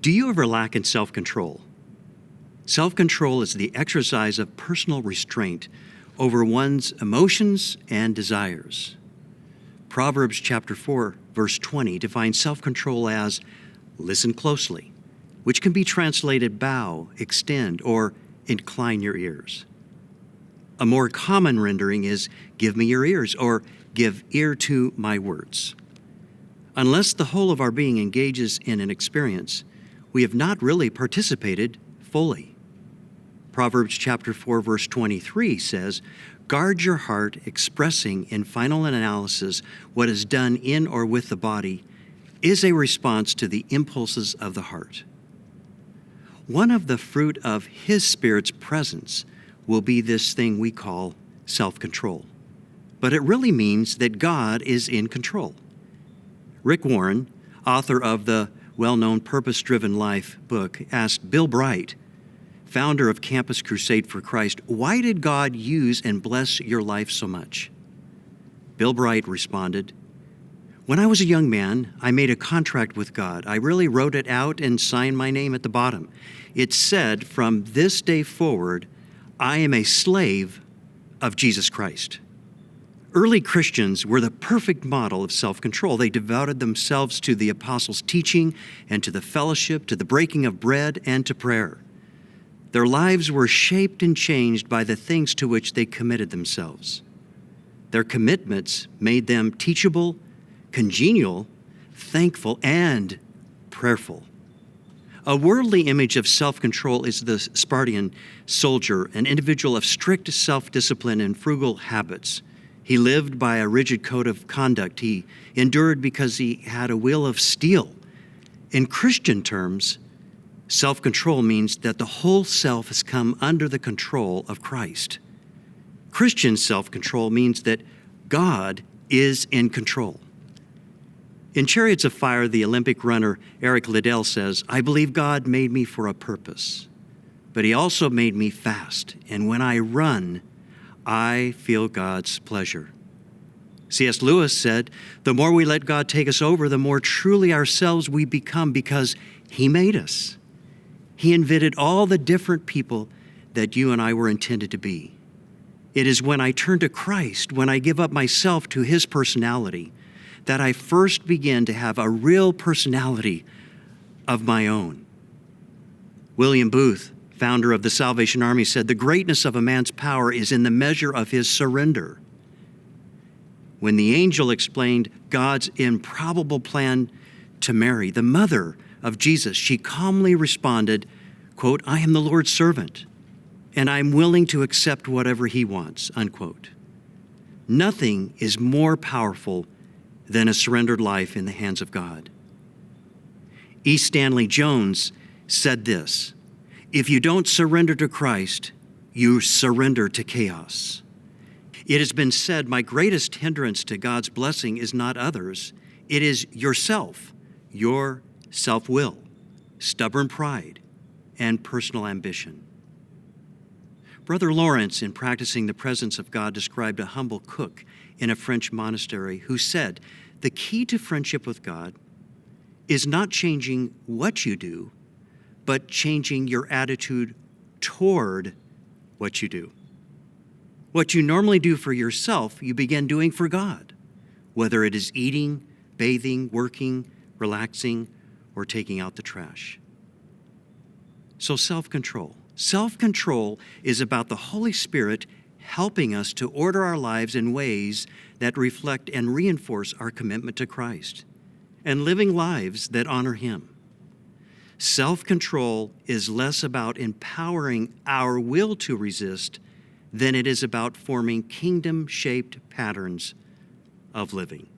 Do you ever lack in self-control? Self-control is the exercise of personal restraint over one's emotions and desires. Proverbs chapter 4, verse 20 defines self-control as listen closely, which can be translated bow, extend, or incline your ears. A more common rendering is give me your ears or give ear to my words. Unless the whole of our being engages in an experience, we have not really participated fully. Proverbs chapter 4, verse 23 says, guard your heart, expressing in final analysis what is done in or with the body is a response to the impulses of the heart. One of the fruit of His Spirit's presence will be this thing we call self-control. But it really means that God is in control. Rick Warren, author of the well-known Purpose-Driven Life book, asked Bill Bright, founder of Campus Crusade for Christ, why did God use and bless your life so much? Bill Bright responded, when I was a young man, I made a contract with God. I really wrote it out and signed my name at the bottom. It said, from this day forward, I am a slave of Jesus Christ. Early Christians were the perfect model of self-control. They devoted themselves to the apostles' teaching and to the fellowship, to the breaking of bread, and to prayer. Their lives were shaped and changed by the things to which they committed themselves. Their commitments made them teachable, congenial, thankful, and prayerful. A worldly image of self-control is the Spartan soldier, an individual of strict self-discipline and frugal habits. He lived by a rigid code of conduct. He endured because he had a will of steel. In Christian terms, self-control means that the whole self has come under the control of Christ. Christian self-control means that God is in control. In Chariots of Fire, the Olympic runner Eric Liddell says, I believe God made me for a purpose, but He also made me fast, and when I run, I feel God's pleasure. C.S. Lewis said, the more we let God take us over, the more truly ourselves we become because He made us. He invented all the different people that you and I were intended to be. It is when I turn to Christ, when I give up myself to His personality, that I first begin to have a real personality of my own. William Booth, founder of the Salvation Army, said, the greatness of a man's power is in the measure of his surrender. When the angel explained God's improbable plan to Mary, the mother of Jesus, she calmly responded, quote, I am the Lord's servant, and I'm willing to accept whatever He wants, unquote. Nothing is more powerful than a surrendered life in the hands of God. E. Stanley Jones said this, if you don't surrender to Christ, you surrender to chaos. It has been said, my greatest hindrance to God's blessing is not others. It is yourself, your self-will, stubborn pride, and personal ambition. Brother Lawrence, in Practicing the Presence of God, described a humble cook in a French monastery who said, the key to friendship with God is not changing what you do, but changing your attitude toward what you do. What you normally do for yourself, you begin doing for God, whether it is eating, bathing, working, relaxing, or taking out the trash. So self-control. Self-control is about the Holy Spirit helping us to order our lives in ways that reflect and reinforce our commitment to Christ and living lives that honor Him. Self-control is less about empowering our will to resist than it is about forming kingdom-shaped patterns of living.